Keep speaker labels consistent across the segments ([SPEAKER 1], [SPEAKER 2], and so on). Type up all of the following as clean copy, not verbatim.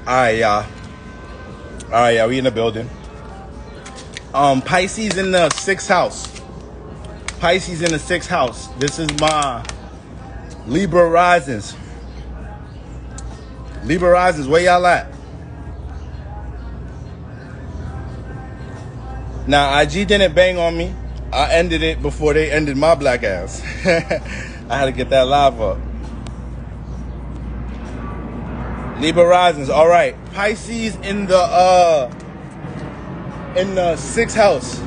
[SPEAKER 1] Alright, y'all. We in the building. Pisces in the 6th house. Pisces in the 6th house. This is my Libra risings. Libra risings, where y'all at? Now, IG didn't bang on me. I ended it before they ended my black ass. I had to get that live up. Libra risings, all right. Pisces in the 6th house.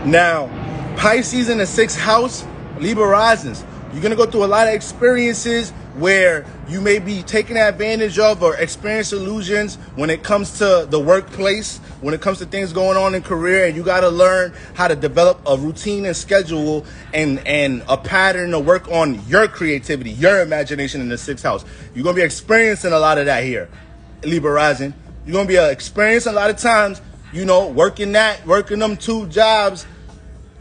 [SPEAKER 1] Now, Pisces in the 6th house, Libra risings. You're going to go through a lot of experiences where you may be taken advantage of or experience illusions when it comes to the workplace, when it comes to things going on in career, and you got to learn how to develop a routine and schedule and a pattern to work on your creativity, your imagination in the 6th house. You're going to be experiencing a lot of that here, Libra rising. You're going to be experiencing a lot of times, working them 2 jobs.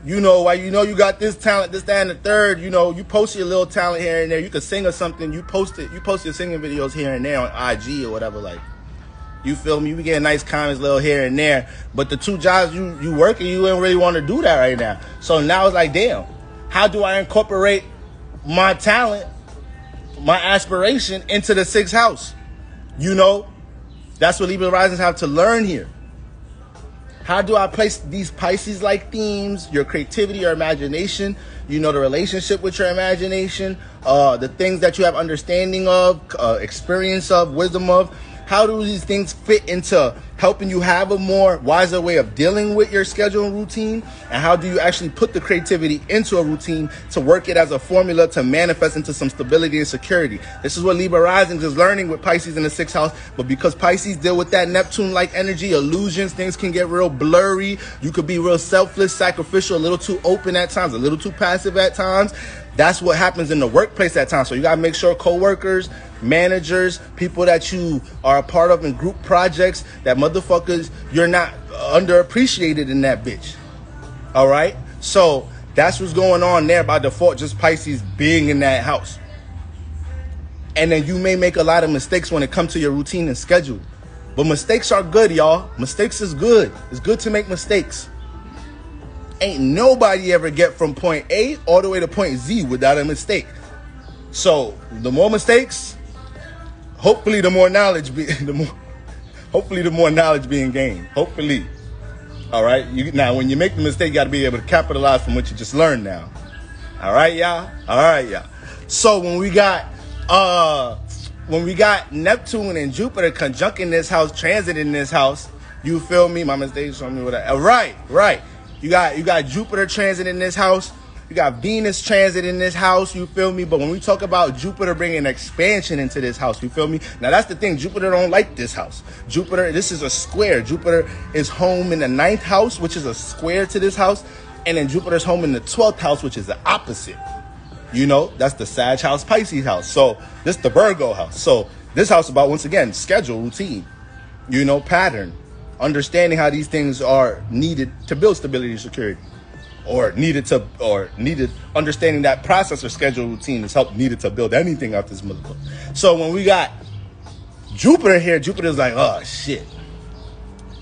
[SPEAKER 1] Why you got this talent, this, that, and the third. You post your little talent here and there. You can sing or something. You post your singing videos here and there on IG or whatever. Like, you feel me? We get nice comments, little here and there. But the 2 jobs you working, you don't really want to do that right now. So now it's like, damn, how do I incorporate my talent, my aspiration into the 6th house? That's what Libra risings have to learn here. How do I place these Pisces-like themes, your creativity, your imagination, the relationship with your imagination, the things that you have understanding of, experience of, wisdom of? How do these things fit into helping you have a more wiser way of dealing with your schedule and routine? And how do you actually put the creativity into a routine to work it as a formula to manifest into some stability and security? This is what Libra risings is learning with Pisces in the 6th house. But because Pisces deal with that Neptune-like energy, illusions, things can get real blurry. You could be real selfless, sacrificial, a little too open at times, a little too passive at times. That's what happens in the workplace at times. So you got to make sure coworkers, managers, people that you are a part of in group projects, that motherfuckers, you're not underappreciated in that bitch. All right? So that's what's going on there by default, just Pisces being in that house. And then you may make a lot of mistakes when it comes to your routine and schedule. But mistakes are good, y'all. Mistakes is good. It's good to make mistakes. Ain't nobody ever get from point A all the way to point Z without a mistake. So the more mistakes, hopefully the more knowledge being gained. Hopefully. All right. Now, when you make the mistake, you got to be able to capitalize from what you just learned now. All right, y'all. So when we got Neptune and Jupiter conjunct in this house, transit in this house, you feel me? My mistakes show me what I. Right. You got Jupiter transit in this house. You got Venus transit in this house. You feel me? But when we talk about Jupiter bringing expansion into this house, you feel me? Now, that's the thing. Jupiter don't like this house. Jupiter, this is a square. Jupiter is home in the 9th house, which is a square to this house. And then Jupiter's home in the 12th house, which is the opposite. That's the Sag house, Pisces house. So this is the Virgo house. So this house is about, once again, schedule, routine, pattern. Understanding how these things are needed to build stability and security, or needed understanding that process or schedule routine is needed to build anything out this motherfucker. So when we got Jupiter here, Jupiter's like, oh shit.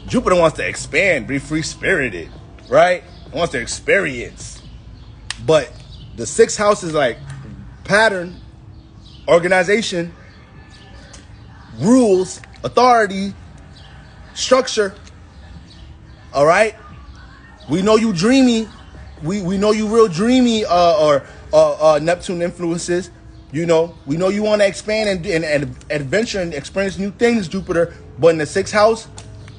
[SPEAKER 1] Jupiter wants to expand, be free spirited, right? It wants to experience. But the 6th house is like pattern, organization, rules, authority, structure. All right, we know you dreamy. We know you real dreamy. Or Neptune influences. We know you want to expand and adventure and experience new things, Jupiter. But in the 6th house,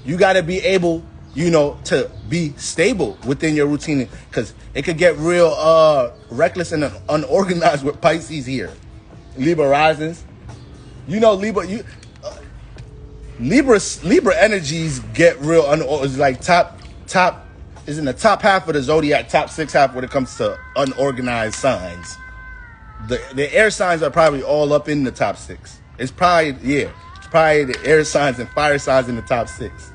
[SPEAKER 1] you got to be able, to be stable within your routine, because it could get real reckless and unorganized with Pisces here. Libra risings. Libra energies get real is like top is in the top half of the zodiac, top 6 half when it comes to unorganized signs. The air signs are probably all up in the top 6. It's probably the air signs and fire signs in the top 6.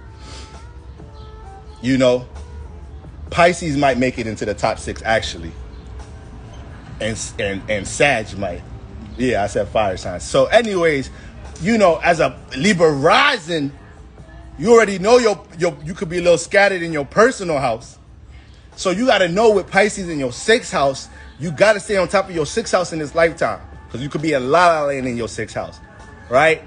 [SPEAKER 1] Pisces might make it into the top 6 actually. and Sag might. Yeah, I said fire signs. So anyways, you know, as a Libra rising, you already know you could be a little scattered in your personal house. So you got to know with Pisces in your 6th house, you got to stay on top of your 6th house in this lifetime, because you could be a la-la land in your 6th house, right?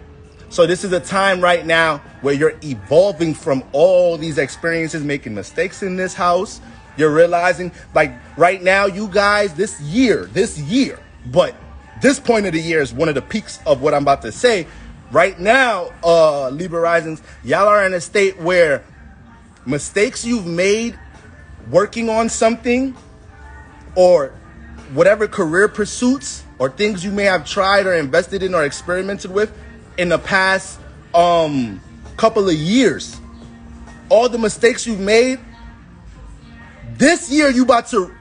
[SPEAKER 1] So this is a time right now where you're evolving from all these experiences, making mistakes in this house. You're realizing, like right now, you guys, this year, but this point of the year is one of the peaks of what I'm about to say. Right now, Libra risings, y'all are in a state where mistakes you've made working on something, or whatever career pursuits or things you may have tried or invested in or experimented with in the past couple of years, all the mistakes you've made, this year you about to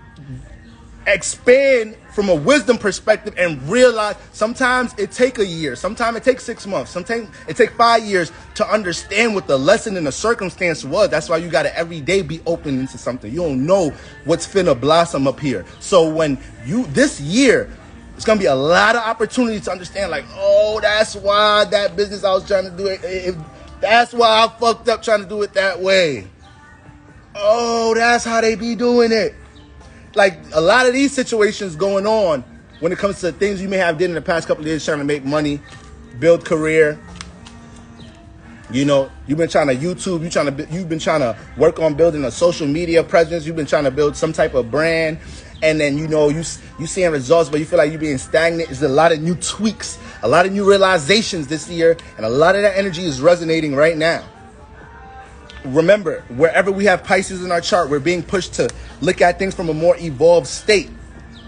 [SPEAKER 1] expand from a wisdom perspective and realize sometimes it take a year, sometimes it takes 6 months, sometimes it take 5 years to understand what the lesson and the circumstance was. That's why you got to every day be open into something. You don't know what's finna blossom up here. So when this year, it's going to be a lot of opportunity to understand, like, oh, that's why that business I was trying to do it, that's why I fucked up trying to do it that way. Oh, that's how they be doing it. Like, a lot of these situations going on when it comes to things you may have did in the past couple of years, trying to make money, build career. You know, you've been trying to YouTube, you've been trying to work on building a social media presence, you've been trying to build some type of brand, and then, you know, you seeing results, but you feel like you're being stagnant. There's a lot of new tweaks, a lot of new realizations this year, and a lot of that energy is resonating right now. Remember, wherever we have Pisces in our chart, we're being pushed to look at things from a more evolved state.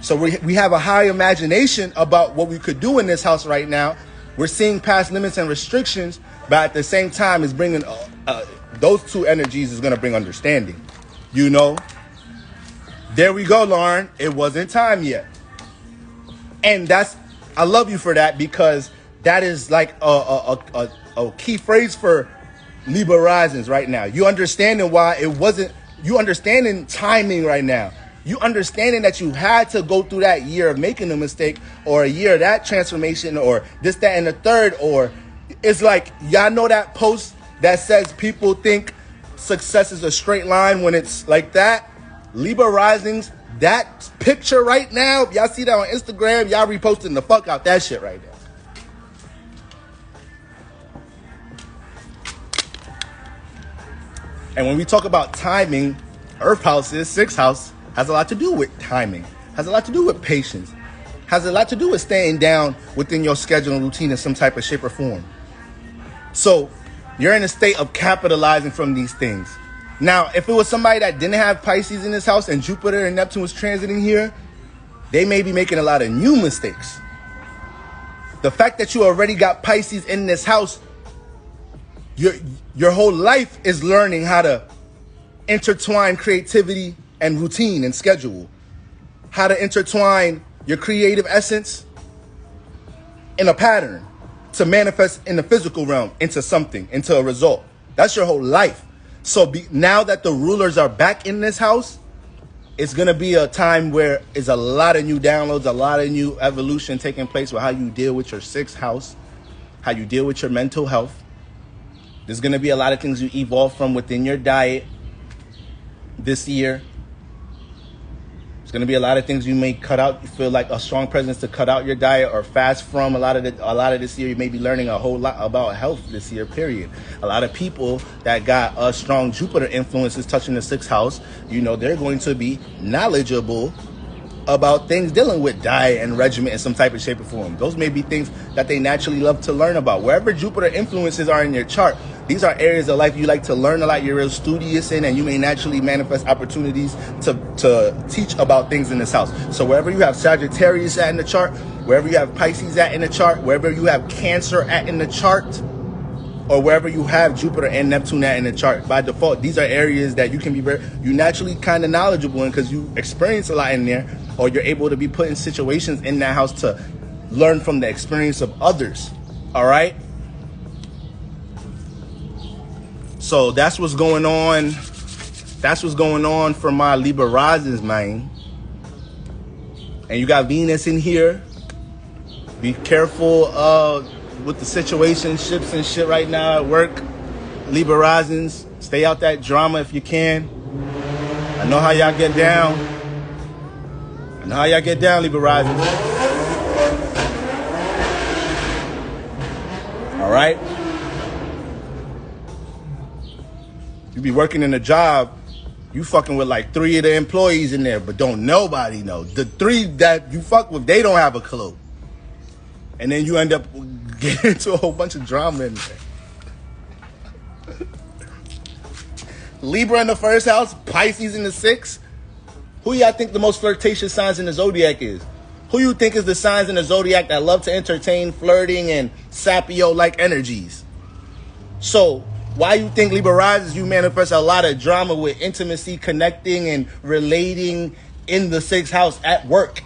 [SPEAKER 1] So we have a high imagination about what we could do in this house right now. We're seeing past limits and restrictions, but at the same time, it's bringing those two energies is going to bring understanding. You know, there we go, Lauren. It wasn't time yet, and I love you for that, because that is like a key phrase for Libra risings right now. You understanding why it wasn't, you understanding timing right now. You understanding that you had to go through that year of making a mistake, or a year of that transformation, or this, that, and the third. Or it's like, y'all know that post that says people think success is a straight line when it's like that? Libra risings, that picture right now, if y'all see that on Instagram, y'all reposting the fuck out that shit right now. And when we talk about timing, Earth houses, 6th house, has a lot to do with timing, has a lot to do with patience, has a lot to do with staying down within your schedule and routine in some type of shape or form. So you're in a state of capitalizing from these things. Now, if it was somebody that didn't have Pisces in this house and Jupiter and Neptune was transiting here, they may be making a lot of new mistakes. The fact that you already got Pisces in this house, your whole life is learning how to intertwine creativity and routine and schedule. How to intertwine your creative essence in a pattern to manifest in the physical realm into something, into a result. That's your whole life. So now that the rulers are back in this house, it's going to be a time where there's a lot of new downloads, a lot of new evolution taking place with how you deal with your 6th house, how you deal with your mental health. There's going to be a lot of things you evolve from within your diet this year. There's going to be a lot of things you may cut out. You feel like a strong presence to cut out your diet or fast from. A lot of this year, you may be learning a whole lot about health this year, period. A lot of people that got a strong Jupiter influences touching the 6th house, you know, they're going to be knowledgeable about things dealing with diet and regimen in some type of shape or form. Those may be things that they naturally love to learn about. Wherever Jupiter influences are in your chart, these are areas of life you like to learn a lot, you're real studious in, and you may naturally manifest opportunities to teach about things in this house. So wherever you have Sagittarius at in the chart, wherever you have Pisces at in the chart, wherever you have Cancer at in the chart, or wherever you have Jupiter and Neptune at in the chart, by default, these are areas that you can be you naturally kind of knowledgeable in, because you experience a lot in there, or you're able to be put in situations in that house to learn from the experience of others. All right? So that's what's going on. That's what's going on for my Libra risings, man. and you got Venus in here. Be careful with the situationships and shit right now at work. Libra risings, stay out that drama if you can. I know how y'all get down. Libra risings. All right? You be working in a job, you fucking with like 3 of the employees in there, but don't nobody know. The 3 that you fuck with, they don't have a clue. And then you end up getting into a whole bunch of drama in there. Libra in the first house, Pisces in the 6th. Who y'all think the most flirtatious signs in the zodiac is? Who you think is the signs in the zodiac that love to entertain flirting and Sapio-like energies? So, why you think Libra rises, you manifest a lot of drama with intimacy, connecting, and relating in the 6th house at work?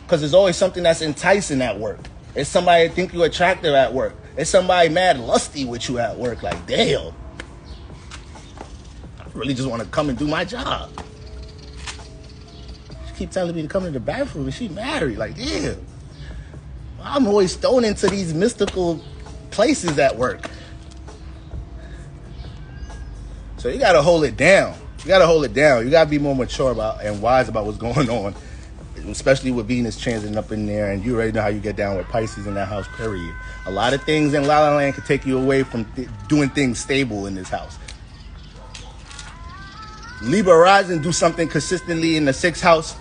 [SPEAKER 1] Because there's always something that's enticing at work. It's somebody that think you attractive at work. It's somebody mad lusty with you at work. Like, damn. I really just want to come and do my job. She keep telling me to come to the bathroom and she married. Like, damn. I'm always thrown into these mystical places at work. So you got to hold it down. You got to be more mature about and wise about what's going on. Especially with Venus transiting up in there, and you already know how you get down with Pisces in that house, period. A lot of things in La La Land can take you away from doing things stable in this house. Libra rising, do something consistently in the 6th house.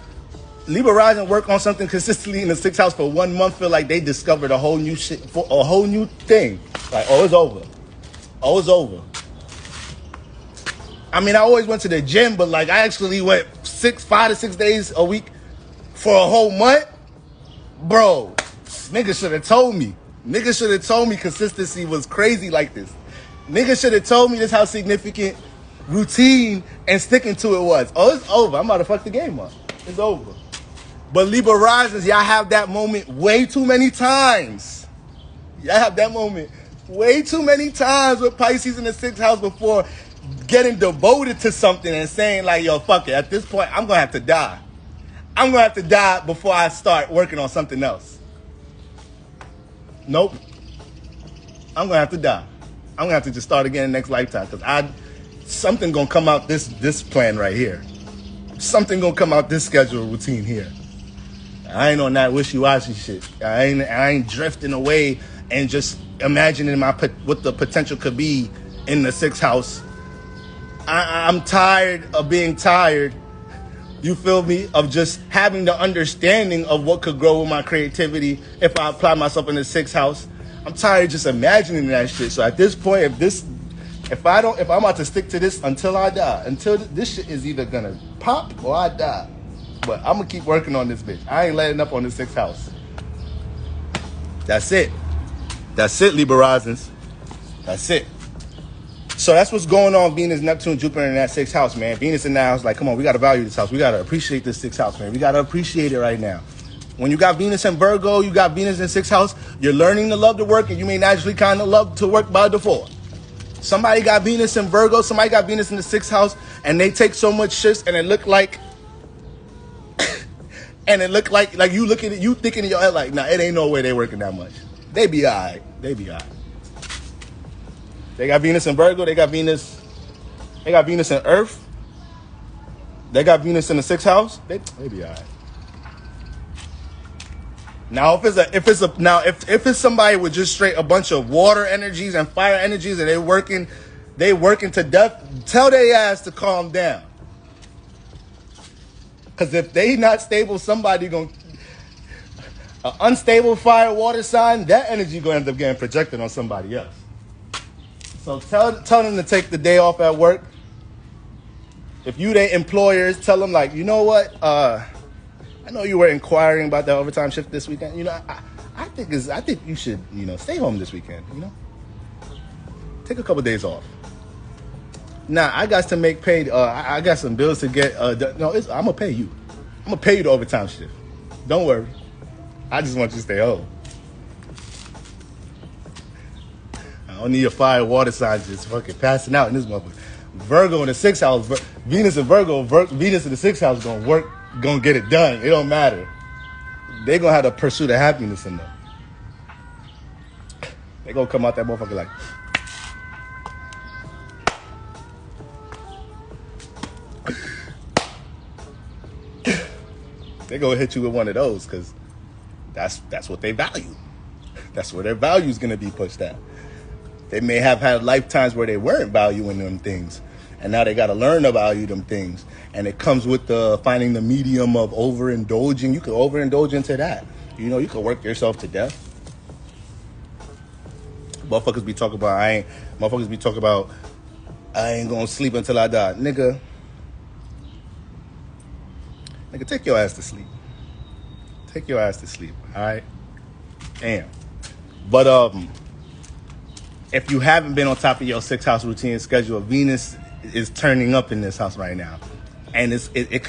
[SPEAKER 1] Libra rising, work on something consistently in the 6th house for 1 month, feel like they discovered a whole new shit, a whole new thing. Like, oh, it's over. I mean, I always went to the gym, but like I actually went 5 to 6 days a week for a whole month. Bro, niggas should have told me. Consistency was crazy like this. Niggas should have told me this how significant routine and sticking to it was. Oh, it's over. I'm about to fuck the game up. It's over. But Libra risings, y'all have that moment way too many times. With Pisces in the 6th house before getting devoted to something and saying like, yo, fuck it. At this point, I'm going to have to die. Before I start working on something else. Nope. I'm going to have to die. I'm going to have to just start again in the next lifetime. Because something going to come out this plan right here. Something going to come out this schedule routine here. I ain't on that wishy-washy shit. I ain't drifting away and just imagining what the potential could be in the 6th house. I'm tired of being tired. You feel me? Of just having the understanding of what could grow with my creativity if I apply myself in the 6th house. I'm tired of just imagining that shit. So at this point, if I'm about to stick to this until I die, until this shit is either gonna pop or I die. But I'm gonna keep working on this bitch. I ain't letting up on the 6th house. That's it, Libra risings. That's it. So that's what's going on. Venus, Neptune, Jupiter in that 6th house, man. Venus in that house, like, come on, we got to value this house. We got to appreciate this 6th house, man. We got to appreciate it right now. When you got Venus in Virgo, you got Venus in 6th house, you're learning to love to work, and you may naturally kind of love to work by default. Somebody got Venus in Virgo, somebody got Venus in the 6th house, and they take so much shifts, and it look like, like you look at it, you thinking in your head like, nah, it ain't no way they working that much. They be all right. They got Venus in Virgo. They got Venus in Earth. They got Venus in the 6th house. They be all right. Now, if it's somebody with just straight a bunch of water energies and fire energies, and they working to death, tell their ass to calm down. Because if they not stable, somebody an unstable fire water sign, that energy gonna end up getting projected on somebody else. So tell them to take the day off at work. If you their employers, tell them like, you know what? I know you were inquiring about that overtime shift this weekend. You know, I think you should, stay home this weekend. Take a couple days off. Nah, I got to make paid. I got some bills to get. I'm gonna pay you. I'm gonna pay you the overtime shift. Don't worry. I just want you to stay home. I don't need a fire water sign just fucking passing out in this motherfucker. Virgo in the 6th house, Venus in Virgo, Venus in the 6th house gonna work gonna get it done. It don't matter. They gonna have the pursuit of happiness in them. They gonna come out that motherfucker like, they gonna hit you with one of those because that's what they value. That's where their value is gonna be pushed at. They may have had lifetimes where they weren't valuing them things, and now they gotta learn to value them things. And it comes with the finding the medium of overindulging. You could overindulge into that. You know, you could work yourself to death. Motherfuckers be talking about I ain't gonna sleep until I die. Nigga, take your ass to sleep. Take your ass to sleep, all right? Damn. But if you haven't been on top of your 6th house routine schedule, Venus is turning up in this house right now, and it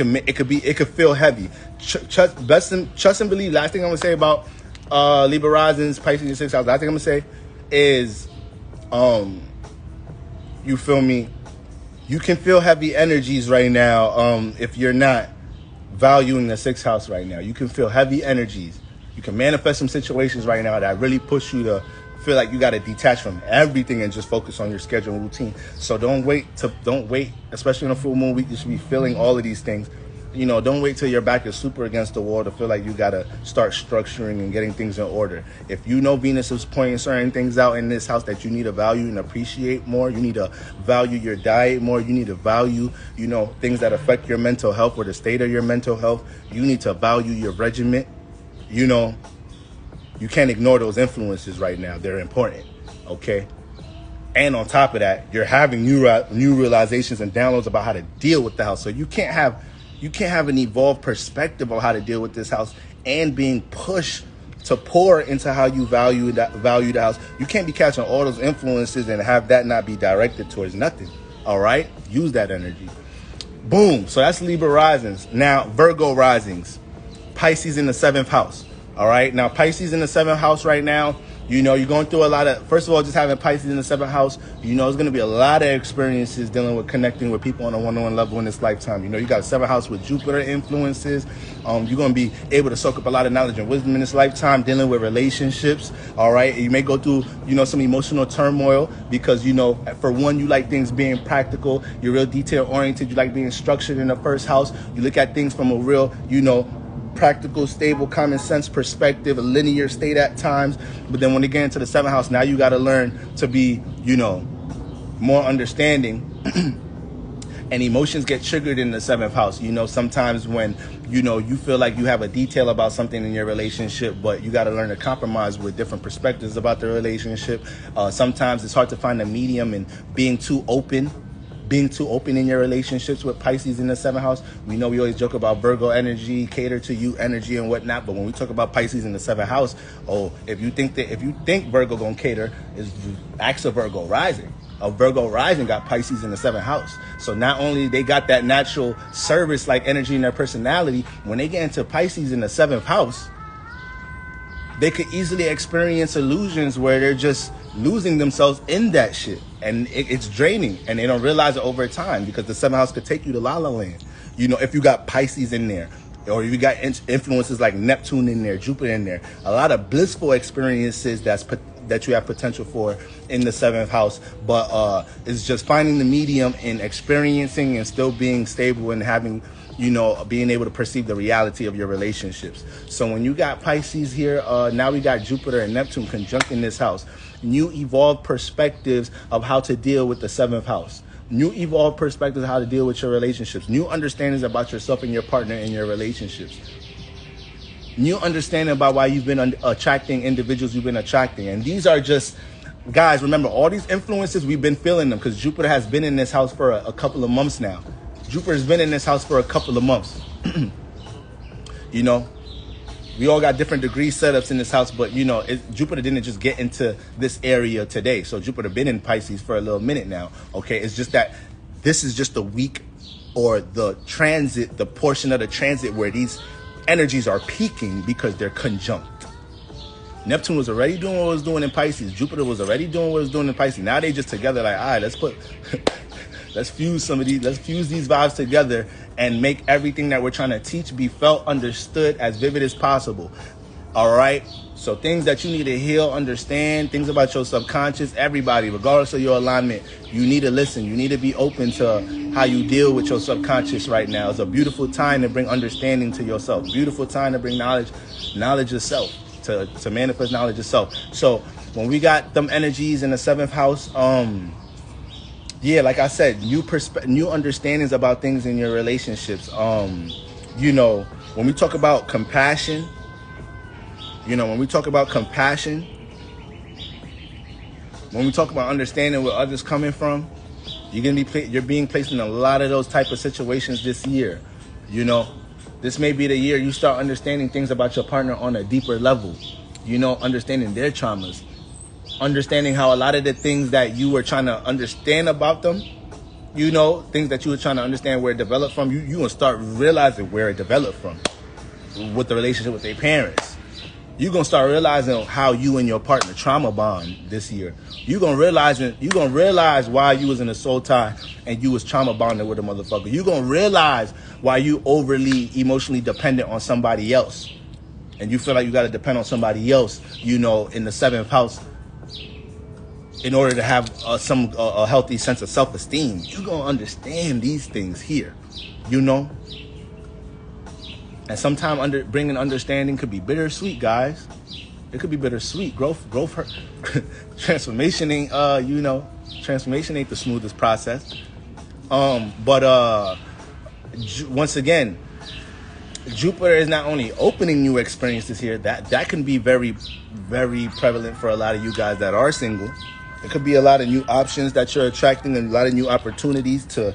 [SPEAKER 1] could feel heavy. Trust and believe. Last thing I'm gonna say about Libra risings, Pisces in 6th house. Last thing I'm gonna say is, you feel me? You can feel heavy energies right now. If you're not valuing the 6th house right now, you can feel heavy energies. You can manifest some situations right now that really push you to feel like you got to detach from everything and just focus on your schedule and routine. So don't wait, especially on a full moon week. You should be feeling all of these things. You know, don't wait till your back is super against the wall to feel like you got to start structuring and getting things in order. If you know Venus is pointing certain things out in this house that you need to value and appreciate more, you need to value your diet more, you need to value, you know, things that affect your mental health or the state of your mental health, you need to value your regimen. You know, you can't ignore those influences right now. They're important, okay? And on top of that, you're having new realizations and downloads about how to deal with the house. So you can't have an evolved perspective on how to deal with this house and being pushed to pour into how you value the house. You can't be catching all those influences and have that not be directed towards nothing, all right? Use that energy. Boom. So that's Libra risings. Now, Virgo risings. Pisces in the 7th house. All right. Now, Pisces in the 7th house right now, you know, you're going through a lot of, first of all, just having Pisces in the 7th house, you know, there's going to be a lot of experiences dealing with connecting with people on a one-on-one level in this lifetime. You know, you got a 7th house with Jupiter influences. You're going to be able to soak up a lot of knowledge and wisdom in this lifetime dealing with relationships. All right. You may go through, you know, some emotional turmoil because, you know, for one, you like things being practical. You're real detail oriented. You like being structured in the 1st house. You look at things from a real, you know, practical, stable, common sense perspective, a linear state at times. But then when you get into the 7th house, now you got to learn to be, you know, more understanding. And emotions get triggered in the 7th house. You know, sometimes when, you know, you feel like you have a detail about something in your relationship, but you got to learn to compromise with different perspectives about the relationship. Sometimes it's hard to find a medium and being too open in your relationships with Pisces in the 7th house. We know we always joke about Virgo energy, cater to you energy and whatnot. But when we talk about Pisces in the 7th house, if you think Virgo gonna cater, is ask a Virgo rising. A Virgo rising got Pisces in the 7th house. So not only they got that natural service like energy in their personality, when they get into Pisces in the 7th house, they could easily experience illusions where they're just losing themselves in that shit. And it's draining. And they don't realize it over time because the 7th house could take you to La La Land. You know, if you got Pisces in there, or if you got influences like Neptune in there, Jupiter in there, a lot of blissful experiences that you have potential for in the 7th house. But it's just finding the medium in experiencing and still being stable and having, you know, being able to perceive the reality of your relationships. So when you got Pisces here, now we got Jupiter and Neptune conjunct in this house. New evolved perspectives of how to deal with the 7th house. New evolved perspectives of how to deal with your relationships. New understandings about yourself and your partner in your relationships. New understanding about why you've been attracting individuals you've been attracting. And these are just, guys, remember, all these influences, we've been feeling them because Jupiter has been in this house for a couple of months now. Jupiter's been in this house for a couple of months. You know, we all got different degree setups in this house, but, you know, Jupiter didn't just get into this area today. So Jupiter been in Pisces for a little minute now, okay? It's just that this is just the week or the transit, the portion of the transit where these energies are peaking because they're conjunct. Neptune was already doing what it was doing in Pisces. Jupiter was already doing what it was doing in Pisces. Now they just together like, all right, let's fuse these vibes together and make everything that we're trying to teach be felt, understood, as vivid as possible. All right? So things that you need to heal, understand, things about your subconscious, everybody, regardless of your alignment, you need to listen. You need to be open to how you deal with your subconscious right now. It's a beautiful time to bring understanding to yourself. Beautiful time to bring knowledge yourself, to manifest knowledge yourself. So when we got them energies in the 7th house, yeah, like I said, new understandings about things in your relationships. You know, when we talk about compassion, when we talk about understanding where others coming from, you're being placed in a lot of those type of situations this year. You know, this may be the year you start understanding things about your partner on a deeper level. You know, understanding their traumas, understanding how a lot of the things that you were trying to understand about them, you know, things that you were trying to understand where it developed from, you gonna start realizing where it developed from with the relationship with their parents. You're going to start realizing how you and your partner trauma bond this year. You're going to realize why you was in a soul tie and you was trauma bonded with a motherfucker. You're going to realize why you overly emotionally dependent on somebody else. And you feel like you got to depend on somebody else, you know, in the 7th house in order to have a healthy sense of self-esteem. You're going to understand these things here, you know. And sometimes bringing understanding could be bittersweet, guys. It could be bittersweet. Growth hurt. Transformation ain't, transformation ain't the smoothest process. But once again, Jupiter is not only opening new experiences here. That can be very, very prevalent for a lot of you guys that are single. It could be a lot of new options that you're attracting and a lot of new opportunities to,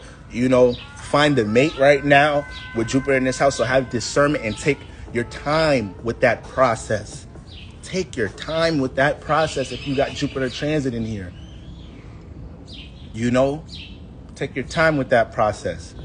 [SPEAKER 1] find a mate right now with Jupiter in this house. So have discernment and take your time with that process. Take your time with that process if you got Jupiter transit in here. Take your time with that process.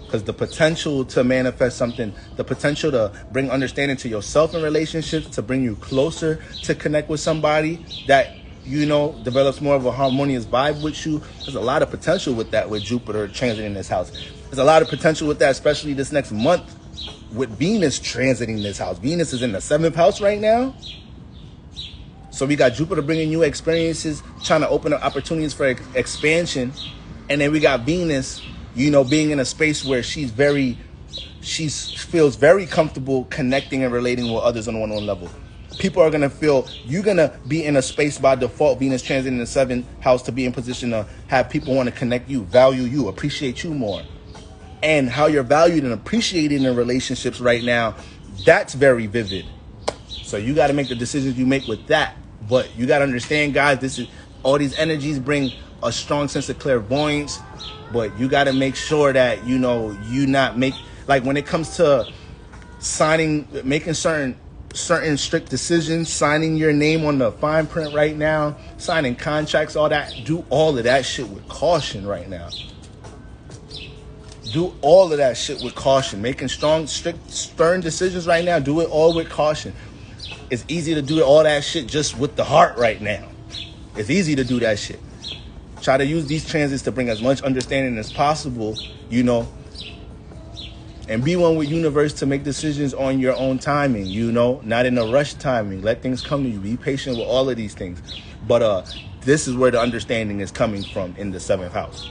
[SPEAKER 1] Because the potential to manifest something, the potential to bring understanding to yourself in relationships, to bring you closer to connect with somebody that develops more of a harmonious vibe with you. There's a lot of potential with that with Jupiter transiting this house. There's a lot of potential with that, especially this next month with Venus transiting this house. Venus is in the 7th house right now. So we got Jupiter bringing new experiences, trying to open up opportunities for expansion. And then we got Venus, being in a space where she feels very comfortable connecting and relating with others on a one-on-one level. People are going to feel you're going to be in a space by default, Venus transit in the 7th house, to be in position to have people want to connect you, value you, appreciate you more. And how you're valued and appreciated in relationships right now, that's very vivid. So you got to make the decisions you make with that. But you got to understand, guys, all these energies bring a strong sense of clairvoyance. But you got to make sure that, you not make, like when it comes to making certain strict decisions, signing your name on the fine print right now, signing contracts, all that. Do all of that shit with caution right now. Do all of that shit with caution. Making strong, strict, stern decisions right now. Do it all with caution. It's easy to do all that shit just with the heart right now. It's easy to do that shit. Try to use these transits to bring as much understanding as possible, and be one with universe to make decisions on your own timing, not in a rush timing. Let things come to you. Be patient with all of these things. But this is where the understanding is coming from in the 7th house.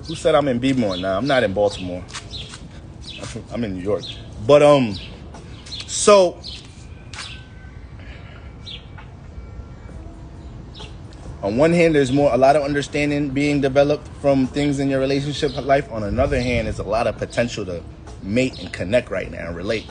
[SPEAKER 1] Who said I'm in Bmore now? I'm not in Baltimore. I'm in New York. But so on one hand, there's a lot of understanding being developed from things in your relationship life. On another hand, there's a lot of potential to mate and connect right now and relate.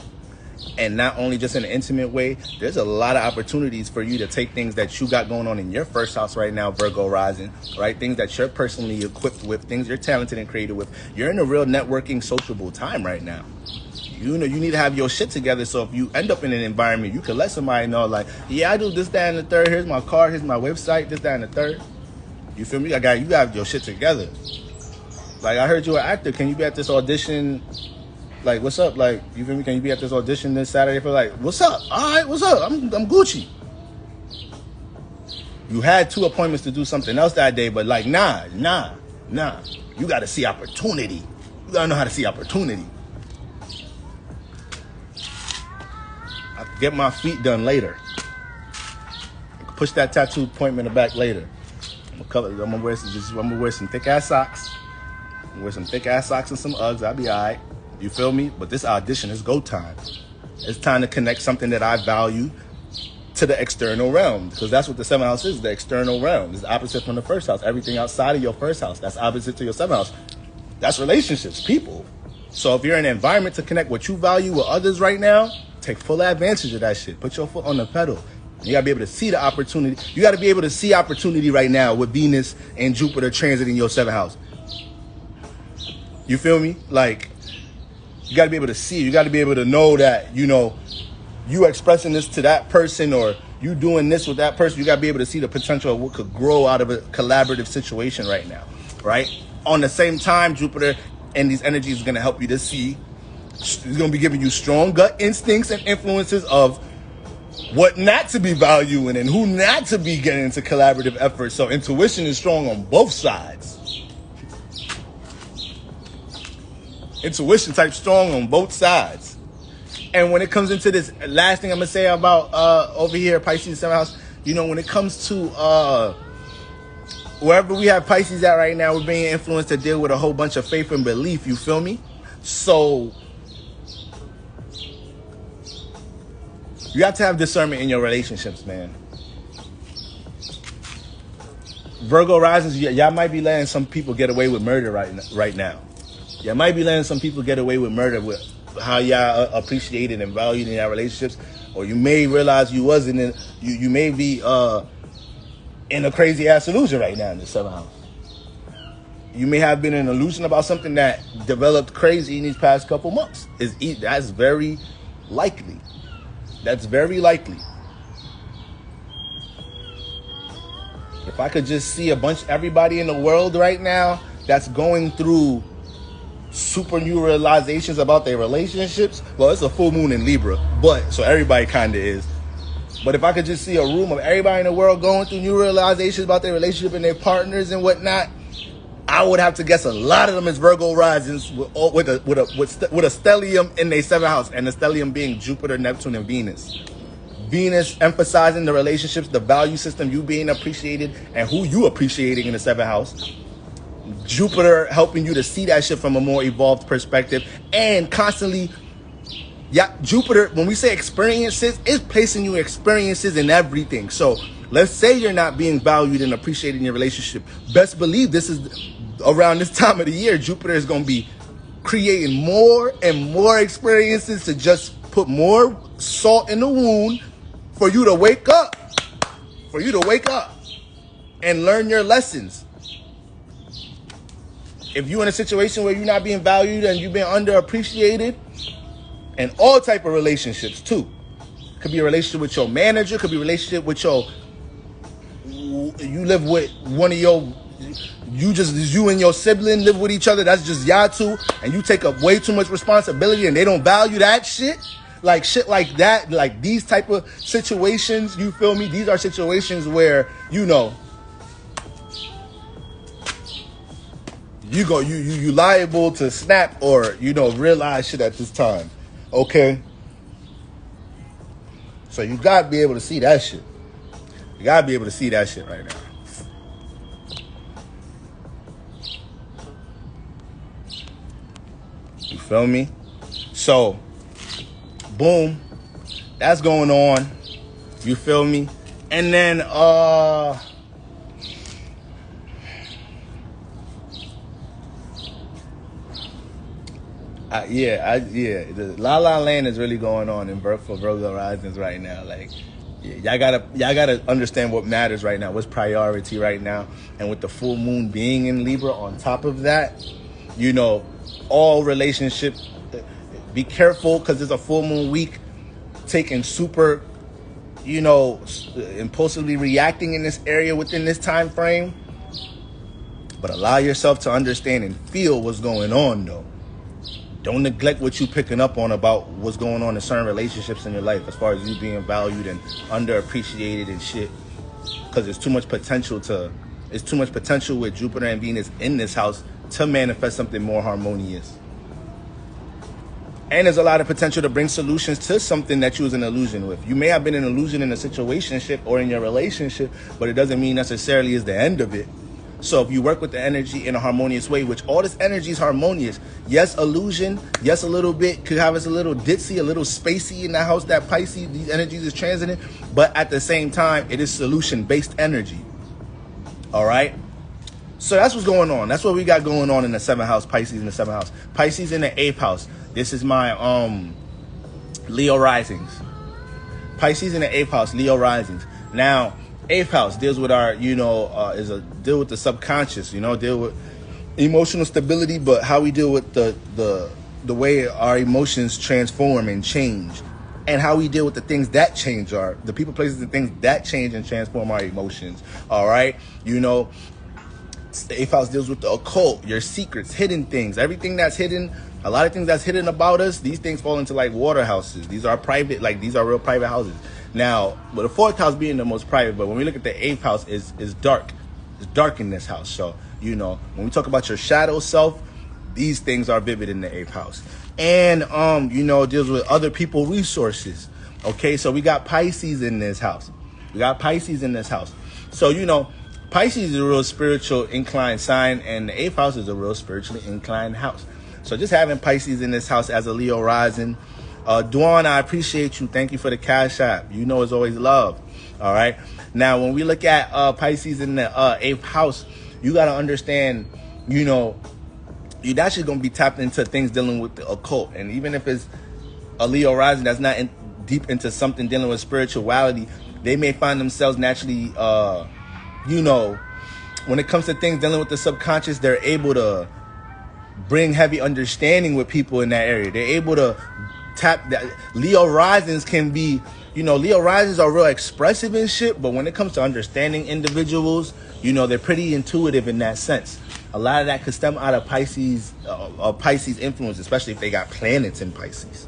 [SPEAKER 1] And not only just in an intimate way, there's a lot of opportunities for you to take things that you got going on in your first house right now, Virgo rising, right? Things that you're personally equipped with, things you're talented and creative with. You're in a real networking, sociable time right now. You need to have your shit together. So if you end up in an environment, you can let somebody know, like, yeah, I do this, that, and the third. Here's my card. Here's my website. This, that, and the third. You feel me? You got your shit together. Like, I heard you're an actor. Can you be at this audition Like, what's up? Like, you feel me? Can you be at this audition this Saturday? For like, what's up? All right, what's up? I'm Gucci. You had 2 appointments to do something else that day, but like, nah. You got to see opportunity. You got to know how to see opportunity. I can get my feet done later. I can push that tattoo appointment back later. I'm gonna wear some thick ass socks. I'm gonna wear some thick ass socks and some Uggs. I'll be all right. You feel me? But this audition is go time. It's time to connect something that I value to the external realm, because that's what the 7th house is. The external realm is opposite from the 1st house. Everything outside of your 1st house, that's opposite to your 7th house. That's relationships, people. So if you're in an environment to connect what you value with others right now, take full advantage of that shit. Put your foot on the pedal. You gotta be able to see the opportunity. You gotta be able to see opportunity right now with Venus and Jupiter transiting your 7th house. You feel me? Like, you gotta be able to see. You gotta be able to know that, you know, you expressing this to that person, or you doing this with that person. You gotta be able to see the potential of what could grow out of a collaborative situation right now, right? On the same time, Jupiter and these energies are gonna help you to see. It's gonna be giving you strong gut instincts and influences of what not to be valuing and who not to be getting into collaborative efforts. So intuition is strong on both sides. Intuition type strong on both sides. And when it comes into this last thing I'm gonna say about over here, Pisces 7th house, you know, when it comes to wherever we have Pisces at right now, we're being influenced to deal with a whole bunch of faith and belief. You feel me? So you have to have discernment in your relationships, man. Virgo risings, y'all might be letting some people get away with murder right now. Y'all might be letting some people get away with murder with how y'all appreciated and valued in your relationships. Or you may realize you wasn't in, you may be in a crazy ass illusion right now in the 7th house. You may have been in an illusion about something that developed crazy in these past couple months. That's very likely. That's very likely. If I could just see everybody in the world right now that's going through super new realizations about their relationships. Well, it's a full moon in Libra, but so everybody kind of is. But if I could just see a room of everybody in the world going through new realizations about their relationship and their partners and whatnot, I would have to guess a lot of them is Virgo risings with a stellium in their 7th house, and the stellium being Jupiter, Neptune, and Venus. Venus emphasizing the relationships, the value system, you being appreciated, and who you appreciating in the 7th house. Jupiter helping you to see that shit from a more evolved perspective, and constantly, Jupiter, when we say experiences, it's placing you experiences in everything. So let's say you're not being valued and appreciated in your relationship. Best believe this is around this time of the year, Jupiter is going to be creating more and more experiences to just put more salt in the wound for you to wake up. For you to wake up and learn your lessons. If you're in a situation where you're not being valued and you've been underappreciated, and all type of relationships too. Could be a relationship with your manager, could be a relationship with you live with one of your, you and your sibling live with each other, that's just y'all two, and you take up way too much responsibility and they don't value that shit. Like shit like that, like these type of situations, you feel me? These are situations where, you know, you liable to snap or, you know, realize shit at this time. Okay? So you gotta be able to see that shit. You gotta be able to see that shit right now. You feel me? So, boom. That's going on. You feel me? And then, the La La Land is really going on for Virgo risings right now. Like, y'all gotta understand what matters right now, what's priority right now, and with the full moon being in Libra on top of that, you know, all relationships. Be careful because it's a full moon week. Taking super, you know, impulsively reacting in this area within this time frame, but allow yourself to understand and feel what's going on though. don't neglect what you picking up on about what's going on in certain relationships in your life, as far as you being valued and underappreciated and shit. Because there's too much potential with Jupiter and Venus in this house to manifest something more harmonious. And there's a lot of potential to bring solutions to something that you was in illusion with. You may have been in illusion in a situationship or in your relationship, but it doesn't mean necessarily is the end of it. So if you work with the energy in a harmonious way, which all this energy is harmonious. Yes, illusion. Yes, a little bit could have us a little ditzy, a little spacey in the house that Pisces, these energies is transiting. But at the same time, it is solution-based energy. All right? So that's what's going on. That's what we got going on in the 7th house, Pisces in the 7th house. Pisces in the 8th house. This is my Leo risings. Pisces in the 8th house, Leo risings. Now, 8th house deals with our, deal with the subconscious, deal with emotional stability, but how we deal with the way our emotions transform and change, and how we deal with the things that change the people, places, and things that change and transform our emotions. All right, the 8th house deals with the occult, your secrets, hidden things, everything that's hidden. A lot of things that's hidden about us, these things fall into like water houses. These are private, these are real private houses. Now, with the 4th house being the most private, but when we look at the 8th house, is dark. It's dark in this house. So, when we talk about your shadow self, these things are vivid in the 8th house. And, deals with other people resources. Okay, so we got Pisces in this house. So, Pisces is a real spiritual inclined sign, and the 8th house is a real spiritually inclined house. So just having Pisces in this house as a Leo rising. Dwan, I appreciate you. Thank you for the cash app. It's always love. All right. Now, when we look at Pisces in the 8th house, you got to understand, you're actually going to be tapped into things dealing with the occult. And even if it's a Leo rising that's not deep into something dealing with spirituality, they may find themselves naturally, when it comes to things dealing with the subconscious, they're able to bring heavy understanding with people in that area. They're able to tap that. Leo risings can be, Leo risings are real expressive and shit, but when it comes to understanding individuals, they're pretty intuitive in that sense. A lot of that could stem out of Pisces influence, especially if they got planets in Pisces.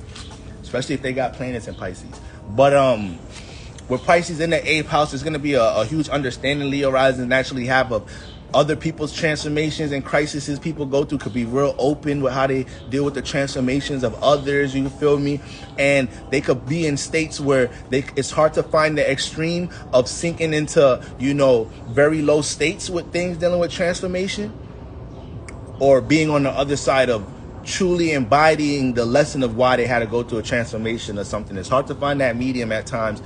[SPEAKER 1] But with Pisces in the 8th house, there's going to be a huge understanding Leo risings naturally have of other people's transformations and crises people go through. Could be real open with how they deal with the transformations of others, you feel me? And they could be in states where it's hard to find the extreme of sinking into, very low states with things dealing with transformation, or being on the other side of truly embodying the lesson of why they had to go through a transformation or something. It's hard to find that medium at times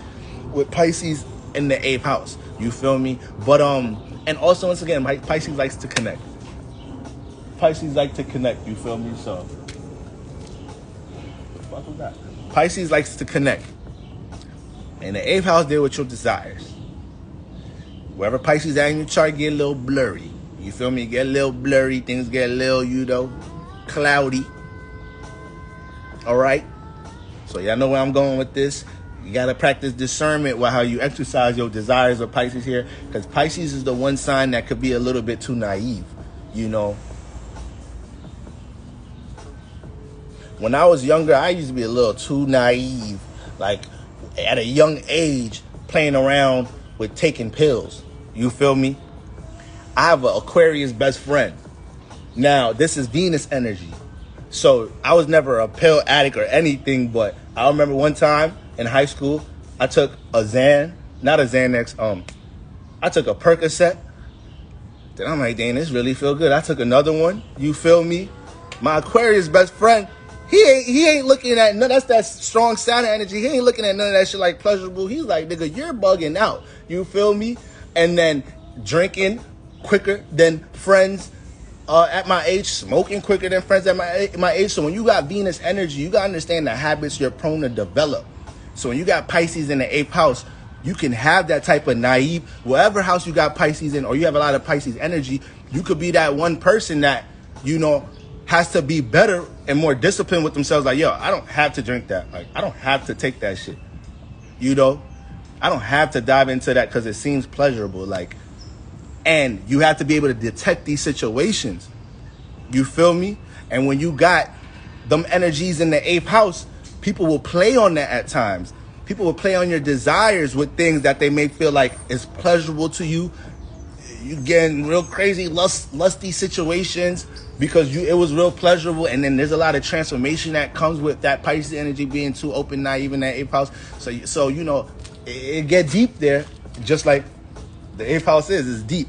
[SPEAKER 1] with Pisces in the 8th house, you feel me? But and also, once again, Pisces likes to connect. You feel me? So, what the fuck was that? Pisces likes to connect. And the 8th house deal with your desires. Wherever Pisces at in your chart get a little blurry. You feel me? Get a little blurry. Things get a little, cloudy. All right? So, y'all know where I'm going with this. You got to practice discernment with how you exercise your desires of Pisces here. Because Pisces is the one sign that could be a little bit too naive, When I was younger, I used to be a little too naive. Like, at a young age, playing around with taking pills. You feel me? I have an Aquarius best friend. Now, this is Venus energy. So, I was never a pill addict or anything, but I remember one time in high school, I took a not a Xanax, I took a Percocet. Then I'm like, dang, this really feel good. I took another one, you feel me? My Aquarius best friend, he ain't looking at none, that's that strong Saturn energy. He ain't looking at none of that shit like pleasurable. He's like, nigga, you're bugging out, you feel me? And then drinking quicker than friends at my age, smoking quicker than friends at my age. So when you got Venus energy, you got to understand the habits you're prone to develop. So when you got Pisces in the 8th house, you can have that type of naive, whatever house you got Pisces in, or you have a lot of Pisces energy, you could be that one person that, has to be better and more disciplined with themselves. Like, yo, I don't have to drink that. Like, I don't have to take that shit. I don't have to dive into that because it seems pleasurable. Like, and you have to be able to detect these situations. You feel me? And when you got them energies in the 8th house, people will play on that at times. People will play on your desires with things that they may feel like is pleasurable to you. You get in real crazy, lusty situations because it was real pleasurable, and then there's a lot of transformation that comes with that Pisces energy being too open, naive in that 8th house. So you know, it get deep there, just like the 8th house is deep.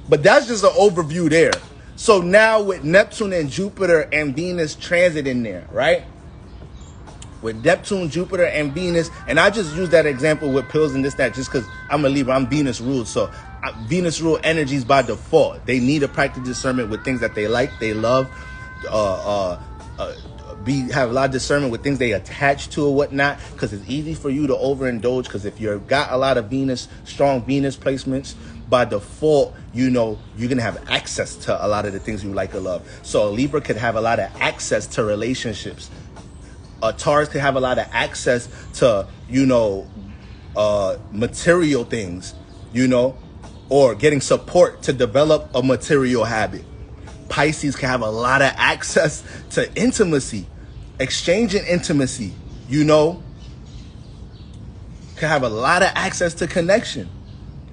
[SPEAKER 1] But that's just an overview there. So now with Neptune and Jupiter and Venus transit in there, right? With Neptune, Jupiter, and Venus, and I just use that example with pills and this, that, just because I'm a Libra, I'm Venus ruled. So Venus rule energies by default. They need a practice discernment with things that they like, they love, have a lot of discernment with things they attach to or whatnot, because it's easy for you to overindulge. Because if you've got a lot of Venus, strong Venus placements, by default, you know, you're going to have access to a lot of the things you like or love. So a Libra could have a lot of access to relationships. Taurus could have a lot of access to, you know, material things, you know, or getting support to develop a material habit. Pisces can have a lot of access to intimacy, exchanging intimacy, you know, can have a lot of access to connection,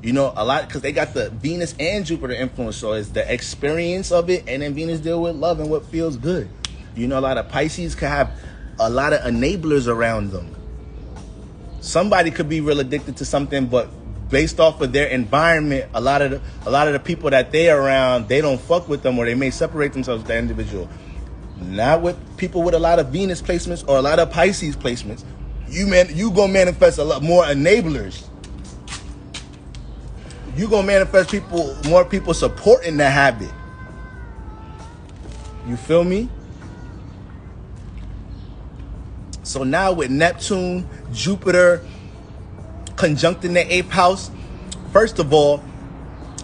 [SPEAKER 1] you know, a lot, because they got the Venus and Jupiter influence. So it's the experience of it, and then Venus deal with love and what feels good. You know, a lot of Pisces can have a lot of enablers around them. Somebody could be real addicted to something, but based off of their environment, a lot of the people that they're around, they don't fuck with them, or they may separate themselves with that individual. Not with people with a lot of Venus placements or a lot of Pisces placements. You gonna manifest a lot more enablers. You gonna manifest more people supporting the habit. You feel me? So now with Neptune, Jupiter conjuncting the 8th house, first of all,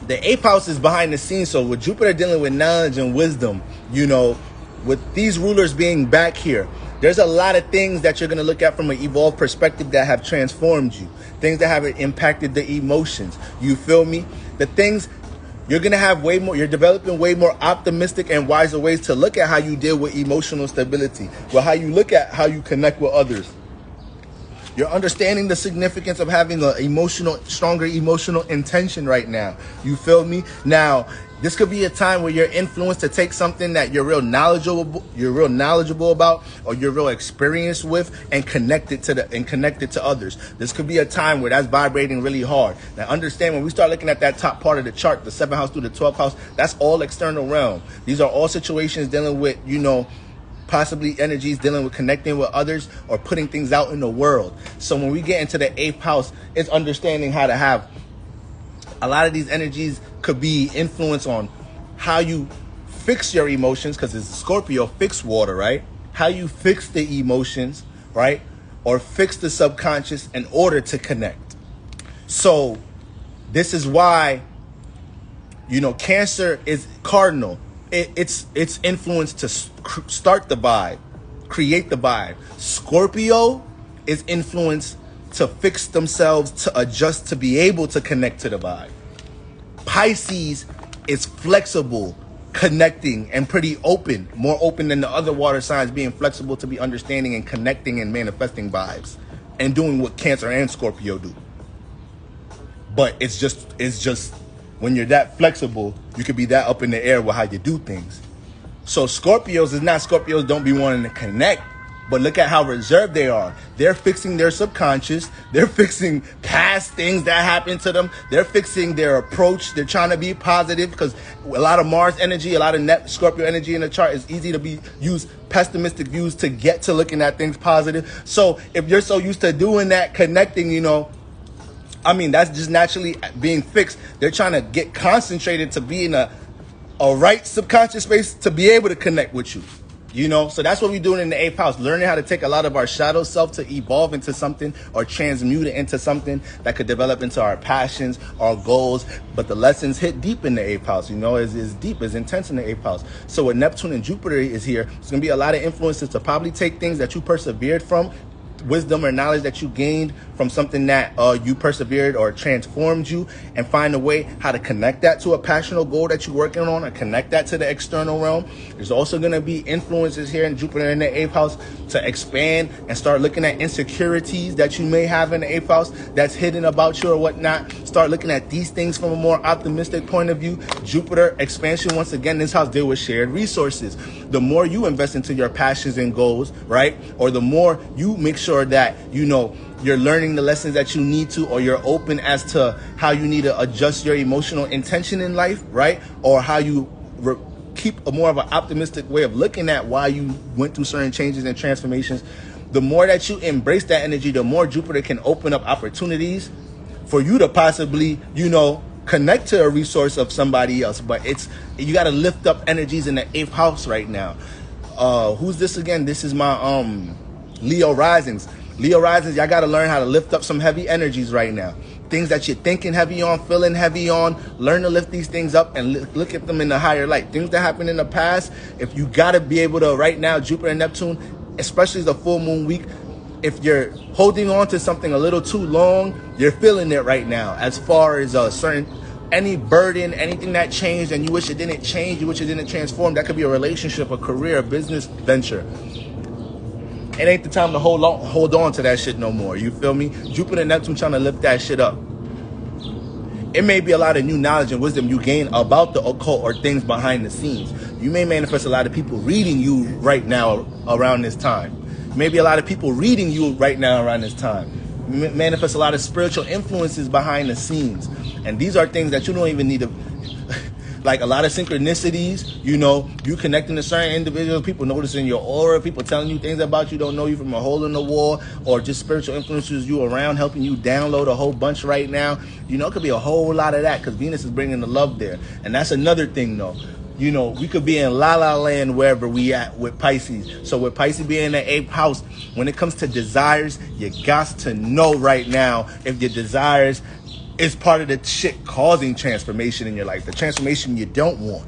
[SPEAKER 1] the 8th house is behind the scenes. So with Jupiter dealing with knowledge and wisdom, you know, with these rulers being back here, there's a lot of things that you're going to look at from an evolved perspective that have transformed you. Things that have impacted the emotions. You feel me? The things you're going to have way more, you're developing way more optimistic and wiser ways to look at how you deal with emotional stability. Well, how you look at how you connect with others. You're understanding the significance of having a stronger emotional intention right now. You feel me? Now, this could be a time where you're influenced to take something that you're real knowledgeable about, or you're real experienced with, and connect it to others. This could be a time where that's vibrating really hard. Now, understand, when we start looking at that top part of the chart, the 7th house through the 12th house, that's all external realm. These are all situations dealing with, you know, possibly energies dealing with connecting with others or putting things out in the world. So when we get into the 8th house, it's understanding how to have a lot of these energies could be influenced on how you fix your emotions, because it's Scorpio, fix water, right? How you fix the emotions, right? Or fix the subconscious in order to connect. So this is why, you know, Cancer is cardinal. It's influence to start the vibe, create the vibe. Scorpio is influence to fix themselves, to adjust, to be able to connect to the vibe. Pisces is flexible, connecting, and pretty open, more open than the other water signs, being flexible to be understanding and connecting and manifesting vibes and doing what Cancer and Scorpio do. But it's just when you're that flexible, you could be that up in the air with how you do things. So Scorpios don't be wanting to connect, but look at how reserved they are. They're fixing their subconscious. They're fixing past things that happened to them. They're fixing their approach. They're trying to be positive, because a lot of Mars energy, a lot of Scorpio energy in the chart is easy to use pessimistic views to get to looking at things positive. So if you're so used to doing that, connecting, you know, I mean, that's just naturally being fixed. They're trying to get concentrated to be in a right subconscious space to be able to connect with you. You know, so that's what we're doing in the 8th house, learning how to take a lot of our shadow self to evolve into something, or transmute it into something that could develop into our passions, our goals. But the lessons hit deep in the 8th house, you know, is deep, is intense in the 8th house. So when Neptune and Jupiter is here, it's going to be a lot of influences to probably take things that you persevered from wisdom or knowledge that you gained from something that you persevered or transformed you, and find a way how to connect that to a passionate goal that you're working on, or connect that to the external realm. There's also going to be influences here in Jupiter in the 8th house to expand and start looking at insecurities that you may have in the 8th house that's hidden about you or whatnot. Start looking at these things from a more optimistic point of view. Jupiter expansion, once again, this house deals with shared resources. The more you invest into your passions and goals, right, or the more you make sure that, you know, you're learning the lessons that you need to, or you're open as to how you need to adjust your emotional intention in life, right, or how you keep a more of an optimistic way of looking at why you went through certain changes and transformations. The more that you embrace that energy, the more Jupiter can open up opportunities for you to possibly, you know, connect to a resource of somebody else. But you got to lift up energies in the 8th house right now. Who's this again? This is my Leo risings. Leo risings, y'all got to learn how to lift up some heavy energies right now. Things that you're thinking heavy on, feeling heavy on, learn to lift these things up and look at them in the higher light. Things that happened in the past, if you got to be able to, right now, Jupiter and Neptune, especially the full moon week, if you're holding on to something a little too long, you're feeling it right now. As far as any burden, anything that changed and you wish it didn't change, you wish it didn't transform, that could be a relationship, a career, a business venture. It ain't the time to hold on to that shit no more. You feel me? Jupiter and Neptune trying to lift that shit up. It may be a lot of new knowledge and wisdom you gain about the occult or things behind the scenes. You may manifest a lot of people reading you right now around this time. Maybe a lot of people reading you right now around this time. Manifest a lot of spiritual influences behind the scenes. And these are things that you don't even need to... Like a lot of synchronicities, you know, you connecting to certain individuals, people noticing your aura, people telling you things about you, don't know you from a hole in the wall, or just spiritual influences you around, helping you download a whole bunch right now. You know, it could be a whole lot of that because Venus is bringing the love there. And that's another thing, though. You know, we could be in la-la land wherever we at with Pisces. So with Pisces being in the 8th house, when it comes to desires, you got to know right now if your desires is part of the shit causing transformation in your life, the transformation you don't want.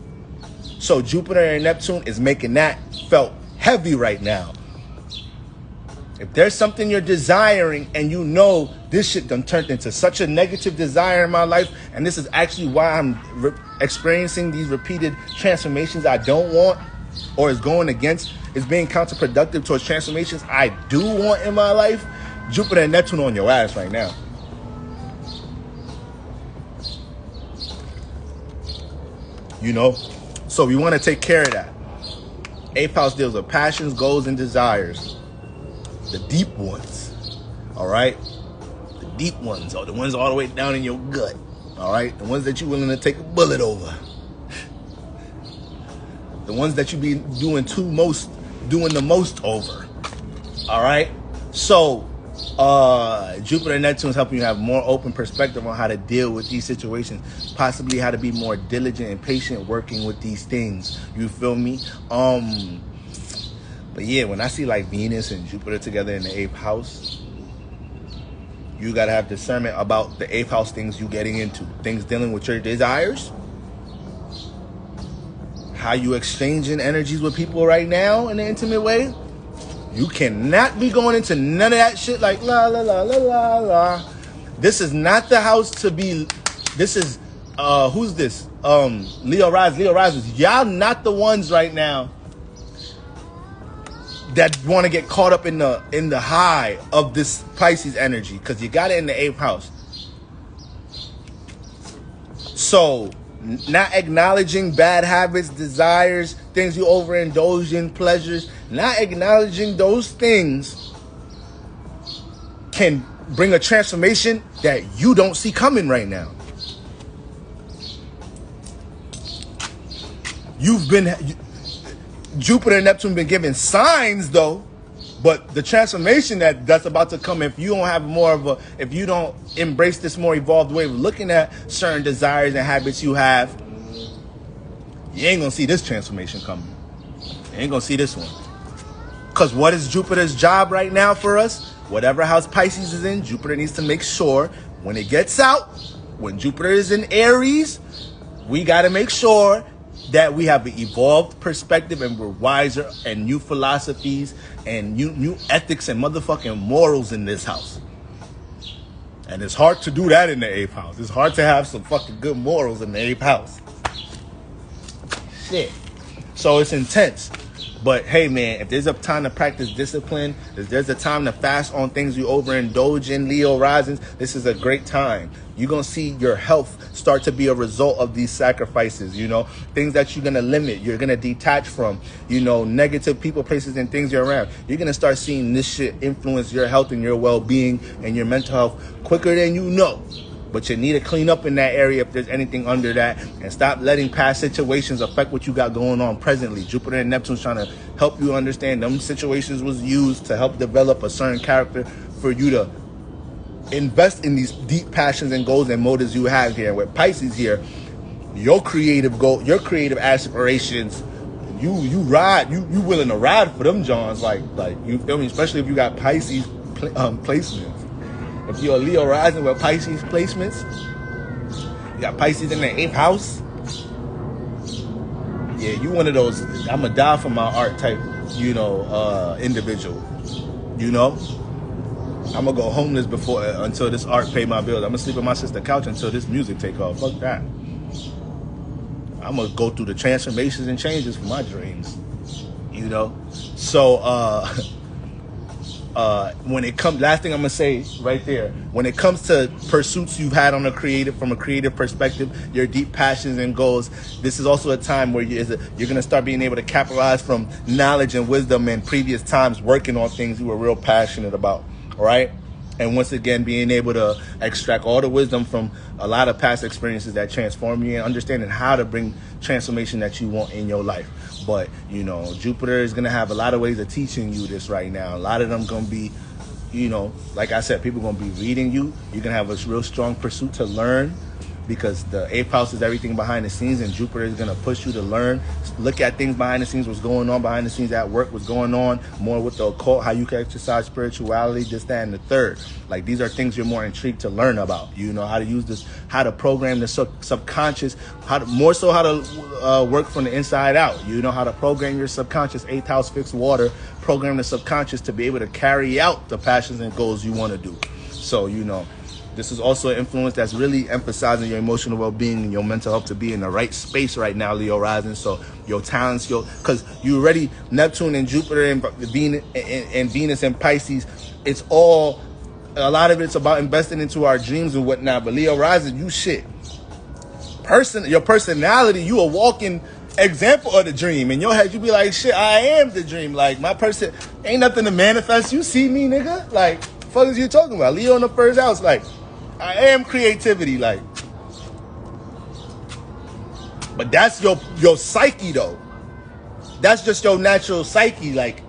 [SPEAKER 1] So Jupiter and Neptune is making that felt heavy right now. If there's something you're desiring and you know this shit done turned into such a negative desire in my life, and this is actually why I'm experiencing these repeated transformations I don't want, or is going against, is being counterproductive towards transformations I do want in my life, Jupiter and Neptune on your ass right now. You know, so we want to take care of that. 8th house deals with passions, goals, and desires. The deep ones. All right? The deep ones, or the ones all the way down in your gut. All right? The ones that you're willing to take a bullet over. The ones that you be doing the most over. All right? So, Jupiter and Neptune is helping you have more open perspective on how to deal with these situations, possibly how to be more diligent and patient working with these things. You feel me? But yeah, when I see like Venus and Jupiter together in the 8th house, you gotta have discernment about the 8th house things you getting into, things dealing with your desires, how you exchanging energies with people right now in an intimate way. You cannot be going into none of that shit like la la la la la la. This is not the house to be. This is who's this? Leo risers. Y'all not the ones right now that want to get caught up in the high of this Pisces energy, because you got it in the 8th house. So not acknowledging bad habits, desires, things you overindulge in, pleasures, not acknowledging those things can bring a transformation that you don't see coming right now. Jupiter and Neptune been giving signs though, but the transformation that's about to come, if you don't have if you don't embrace this more evolved way of looking at certain desires and habits you have, you ain't gonna see this transformation coming. You ain't gonna see this one. Because what is Jupiter's job right now for us? Whatever house Pisces is in, Jupiter needs to make sure when it gets out, when Jupiter is in Aries, we got to make sure that we have an evolved perspective and we're wiser and new philosophies and new ethics and motherfucking morals in this house. And it's hard to do that in the 8th house. It's hard to have some fucking good morals in the 8th house. Shit. So it's intense. But hey, man, if there's a time to practice discipline, if there's a time to fast on things you overindulge in, Leo risings, this is a great time. You're going to see your health start to be a result of these sacrifices, you know, things that you're going to limit, you're going to detach from, you know, negative people, places, and things you're around. You're going to start seeing this shit influence your health and your well-being and your mental health quicker than you know. But you need to clean up in that area if there's anything under that, and stop letting past situations affect what you got going on presently. Jupiter and Neptune's trying to help you understand them situations was used to help develop a certain character for you to invest in these deep passions and goals and motives you have here. With Pisces here, your creative goal, your creative aspirations, you willing to ride for them Johns, like you feel me? Especially if you got Pisces placements. If you're a Leo rising with Pisces placements, you got Pisces in the 8th house. Yeah, you one of those I'ma die for my art type, you know, individual. You know, I'm gonna go homeless until this art pay my bills. I'm gonna sleep on my sister's couch until this music take off. Fuck that. I'm gonna go through the transformations and changes for my dreams. You know, so when it comes, last thing I'm gonna say right there, when it comes to pursuits you've had on from a creative perspective, your deep passions and goals, this is also a time where you're gonna start being able to capitalize from knowledge and wisdom and previous times working on things you were real passionate about. All right. And once again, being able to extract all the wisdom from a lot of past experiences that transform you and understanding how to bring transformation that you want in your life. But, you know, Jupiter is going to have a lot of ways of teaching you this right now. A lot of them going to be, you know, like I said, people going to be reading you. You're going to have a real strong pursuit to learn, because the 8th house is everything behind the scenes, and Jupiter is going to push you to learn, look at things behind the scenes, what's going on behind the scenes at work, what's going on more with the occult, how you can exercise spirituality, this, that, and the third. Like, these are things you're more intrigued to learn about. You know, how to use this, how to program the subconscious, how to work from the inside out. You know, how to program your subconscious, 8th house fixed water, program the subconscious to be able to carry out the passions and goals you want to do. So, you know, this is also an influence that's really emphasizing your emotional well-being and your mental health to be in the right space right now, Leo rising. So your talents, because you already, Neptune and Jupiter and Venus and Pisces, it's all, a lot of it's about investing into our dreams and whatnot. But Leo rising, you shit. Your personality, you a walking example of the dream. In your head, you be like, shit, I am the dream. Like, my person, ain't nothing to manifest. You see me, nigga? Like, fuck is you talking about? Leo in the 1st house, like, I am creativity, like. But that's your psyche, though. That's just your natural psyche. Like,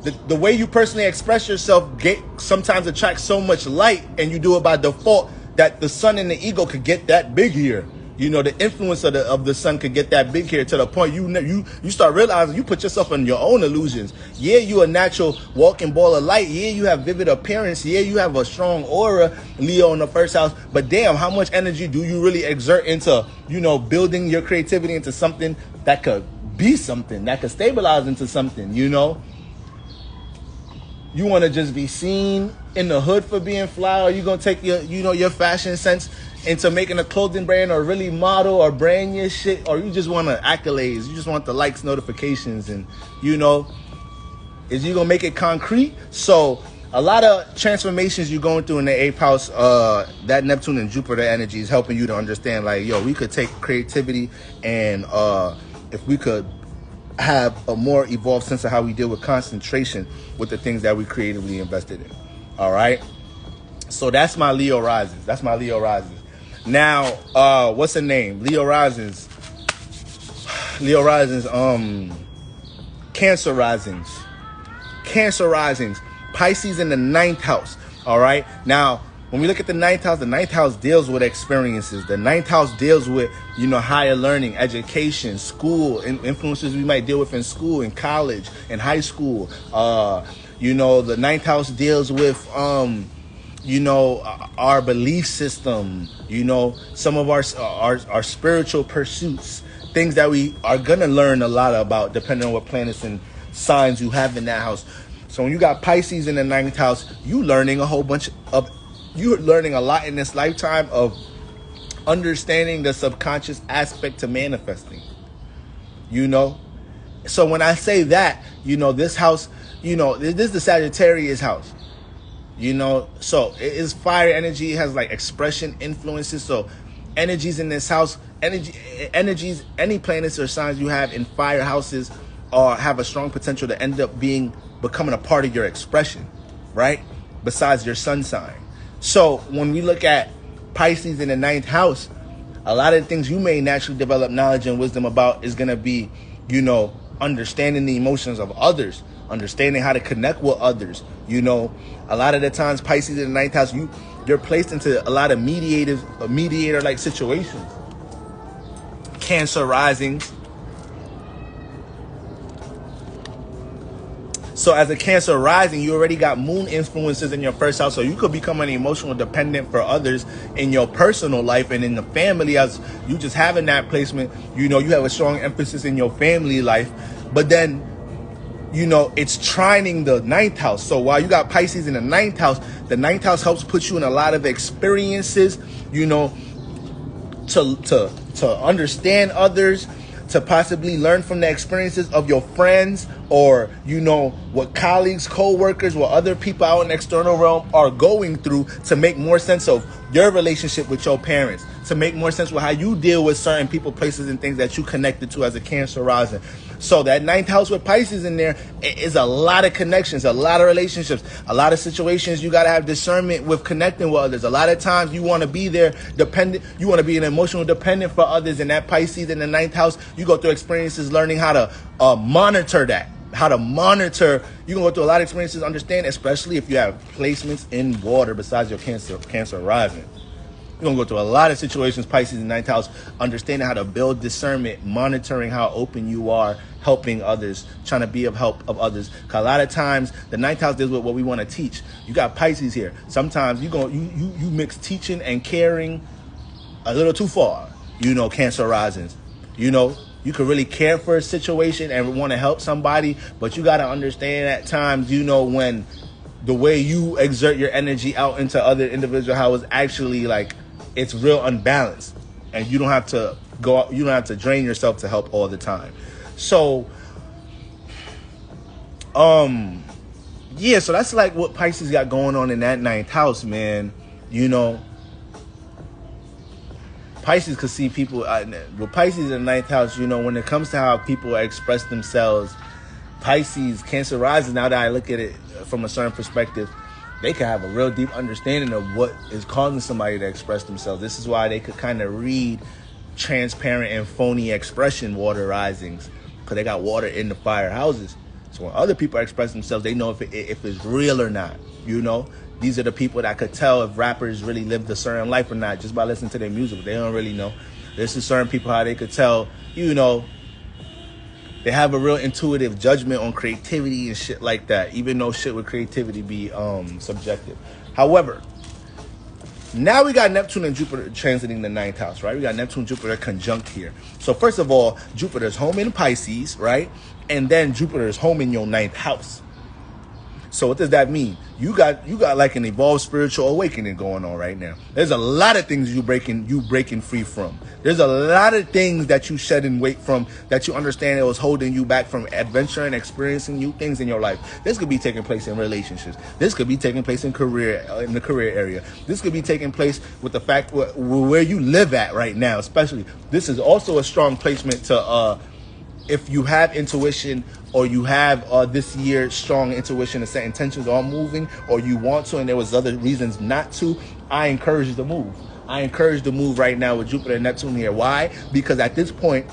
[SPEAKER 1] the way you personally express yourself sometimes attracts so much light, and you do it by default, that the sun and the ego could get that big here. You know, the influence of the sun could get that big here to the point you start realizing you put yourself in your own illusions. Yeah, you a natural walking ball of light. Yeah, you have vivid appearance. Yeah, you have a strong aura, Leo in the 1st house. But damn, how much energy do you really exert into, you know, building your creativity into something that could be something, that could stabilize into something, you know? You want to just be seen in the hood for being fly, or you going to take your fashion sense into making a clothing brand, or really model or brand your shit, or you just want the accolades, you just want the likes, notifications, and, you know, is you going to make it concrete? So a lot of transformations you're going through in the 8th house, that Neptune and Jupiter energy is helping you to understand, like, yo, we could take creativity and if we could have a more evolved sense of how we deal with concentration with the things that we creatively invested in. All right. So that's my Leo risings. Now, what's the name? Leo risings, Cancer risings, Pisces in the 9th house. All right. Now, when we look at the 9th house deals with experiences. The 9th house deals with, you know, higher learning, education, school, influences we might deal with in school, in college, in high school. You know, the 9th house deals with, you know, our belief system, you know, some of our spiritual pursuits, things that we are gonna learn a lot about depending on what planets and signs you have in that house. So when you got Pisces in the 9th house, you're learning a lot in this lifetime of understanding the subconscious aspect to manifesting, you know. So when I say that, you know, this house, you know, this is the Sagittarius house, you know, so it is fire energy. It has like expression influences. So energies in this house, energies, any planets or signs you have in fire houses have a strong potential to end up becoming a part of your expression, right? Besides your sun sign. So when we look at Pisces in the 9th house, a lot of things you may naturally develop knowledge and wisdom about is going to be, you know, understanding the emotions of others, understanding how to connect with others. You know, a lot of the times Pisces in the 9th house, you're placed into a lot of mediator-like situations. Cancer risings. So as a Cancer rising, you already got moon influences in your first house. So you could become an emotional dependent for others in your personal life and in the family. As you just having that placement, you know, you have a strong emphasis in your family life. But then, you know, it's trining the 9th house. So while you got Pisces in the 9th house, the 9th house helps put you in a lot of experiences, you know, to understand others, to possibly learn from the experiences of your friends, or, you know, what colleagues, co-workers, what other people out in the external realm are going through, to make more sense of your relationship with your parents, to make more sense with how you deal with certain people, places, and things that you connected to as a Cancer rising. So that 9th house with Pisces in there is a lot of connections, a lot of relationships, a lot of situations you got to have discernment with connecting with others. A lot of times you want to be there dependent, you want to be an emotional dependent for others. In that Pisces in the 9th house, you go through experiences learning how to monitor that. How to monitor. You can go through a lot of experiences, understand, especially if you have placements in water besides your Cancer rising. You're going to go through a lot of situations, Pisces in the 9th house, understanding how to build discernment, monitoring how open you are, helping others, trying to be of help of others. Because a lot of times, the 9th house deals with what we want to teach. You got Pisces here. Sometimes you mix teaching and caring a little too far, you know, Cancer risings. You know, you can really care for a situation and want to help somebody, but you got to understand at times, you know, when the way you exert your energy out into other individual houses actually, like, it's real unbalanced, and you don't have to go out, you don't have to drain yourself to help all the time. So, yeah, so that's like what Pisces got going on in that 9th house, man. You know, Pisces could see people, with Pisces in the 9th house, you know, when it comes to how people express themselves, Pisces, Cancer rising, now that I look at it from a certain perspective, they can have a real deep understanding of what is causing somebody to express themselves. This is why they could kind of read transparent and phony expression water risings, because they got water in the fire houses. So when other people express themselves, they know if it's real or not, you know. These are the people that could tell if rappers really lived a certain life or not just by listening to their music. But they don't really know. There's certain people how they could tell, you know, they have a real intuitive judgment on creativity and shit like that, even though shit with creativity be subjective. However, now we got Neptune and Jupiter transiting the 9th house, right? We got Neptune, Jupiter conjunct here. So first of all, Jupiter's home in Pisces, right? And then Jupiter's home in your 9th house. So what does that mean? You got like an evolved spiritual awakening going on right now. There's a lot of things you breaking free from. There's a lot of things that you shedding weight from, that you understand it was holding you back from adventure and experiencing new things in your life. This could be taking place in relationships. This could be taking place in the career area. This could be taking place with the fact where you live at right now, especially. This is also a strong placement to if you have intuition, or you have this year strong intuition and set intentions on moving, or you want to and there was other reasons not to, I encourage you to move. I encourage you to move right now with Jupiter and Neptune here. Why? Because at this point,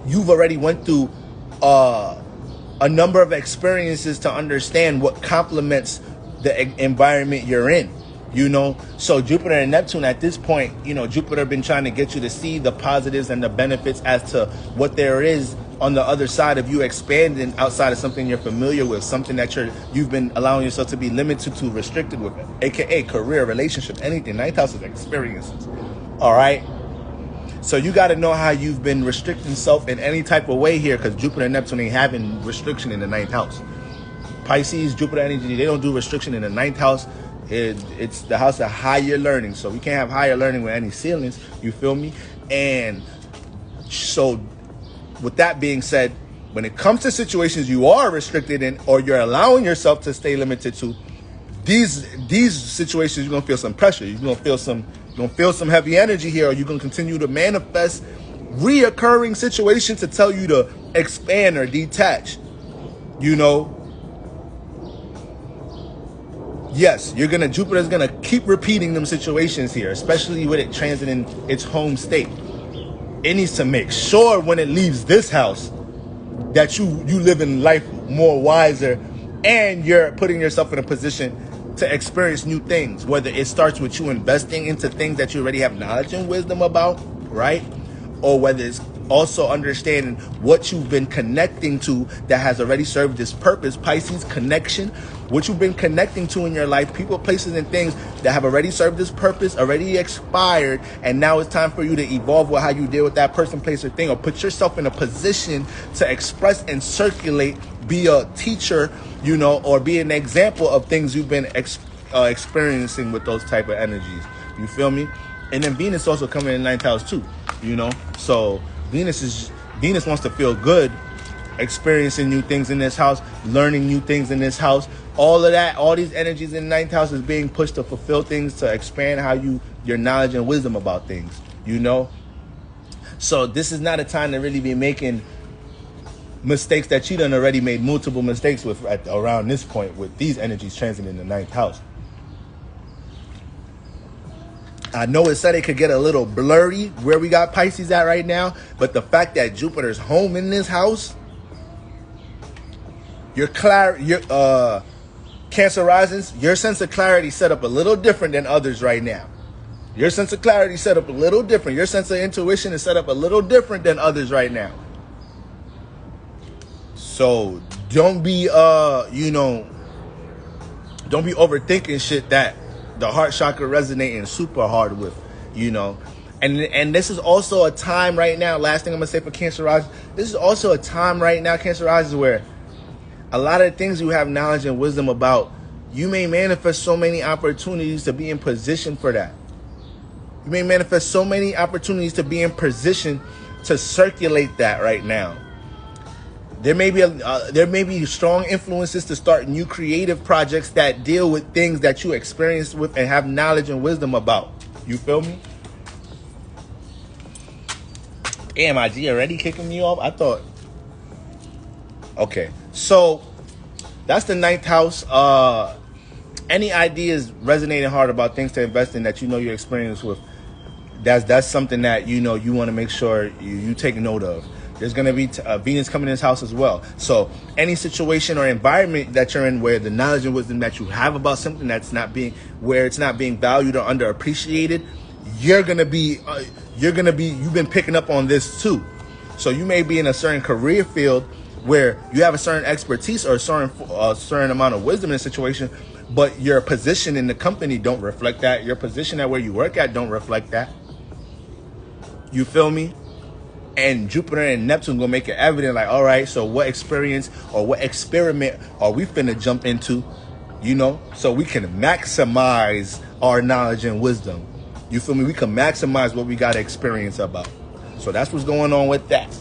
[SPEAKER 1] you've already went through a number of experiences to understand what complements the environment you're in. You know, so Jupiter and Neptune at this point, you know, Jupiter been trying to get you to see the positives and the benefits as to what there is on the other side of you expanding outside of something you're familiar with, something that you've been allowing yourself to be limited to, restricted with, aka career, relationship, anything. 9th house is experiences. All right. So you got to know how you've been restricting self in any type of way here, because Jupiter and Neptune ain't having restriction in the 9th house. Pisces, Jupiter energy, they don't do restriction in the 9th house. It's the house of higher learning. So we can't have higher learning with any ceilings. You feel me? And so with that being said, when it comes to situations you are restricted in, or you're allowing yourself to stay limited to, these situations, you're going to feel some pressure. You're going to feel some heavy energy here, or you're going to continue to manifest reoccurring situations to tell you to expand or detach. You know, yes, Jupiter's going to keep repeating them situations here, especially with it transiting its home state. It needs to make sure when it leaves this house that you live in life more wiser, and you're putting yourself in a position to experience new things, whether it starts with you investing into things that you already have knowledge and wisdom about, right? Or whether it's also understanding what you've been connecting to that has already served this purpose. Pisces, connection, what you've been connecting to in your life, people, places, and things that have already served this purpose, already expired, and now it's time for you to evolve with how you deal with that person, place, or thing, or put yourself in a position to express and circulate, be a teacher, you know, or be an example of things you've been experiencing with those type of energies. You feel me? And then Venus also coming in the 9th house too, you know? So Venus wants to feel good, experiencing new things in this house, learning new things in this house. All of that, all these energies in the 9th house is being pushed to fulfill things, to expand how your knowledge and wisdom about things, you know? So this is not a time to really be making mistakes that you done already made multiple mistakes with around this point, with these energies transiting in the 9th house. I know it said it could get a little blurry where we got Pisces at right now, but the fact that Jupiter's home in this house, your Cancer risings, your sense of clarity set up a little different than others right now. Your sense of clarity set up a little different. Your sense of intuition is set up a little different than others right now. So don't be don't be overthinking shit that the heart chakra resonating super hard with, you know. And this is also a time right now, last thing I'm gonna say for Cancer rising, this is also a time right now, Cancer rising, where a lot of things you have knowledge and wisdom about, you may manifest so many opportunities to be in position for that. You may manifest so many opportunities to be in position to circulate that right now. There may be strong influences to start new creative projects that deal with things that you experience with and have knowledge and wisdom about. You feel me? Damn, IG already kicking me off? I thought. Okay, so that's the 9th house. Any ideas resonating hard about things to invest in that you know you're experienced with, that's something that you know you want to make sure you take note of. There's going to be Venus coming in this house as well. So any situation or environment that you're in where the knowledge and wisdom that you have about something that's not being, where it's not being valued or underappreciated, you've been picking up on this too. So you may be in a certain career field where you have a certain expertise or a certain amount of wisdom in a situation, but your position in the company don't reflect that. Your position at where you work at don't reflect that. You feel me? And Jupiter and Neptune gonna make it evident, like, all right, so what experience or what experiment are we finna jump into, you know, so we can maximize our knowledge and wisdom. You feel me? We can maximize what we got experience about. So that's what's going on with that.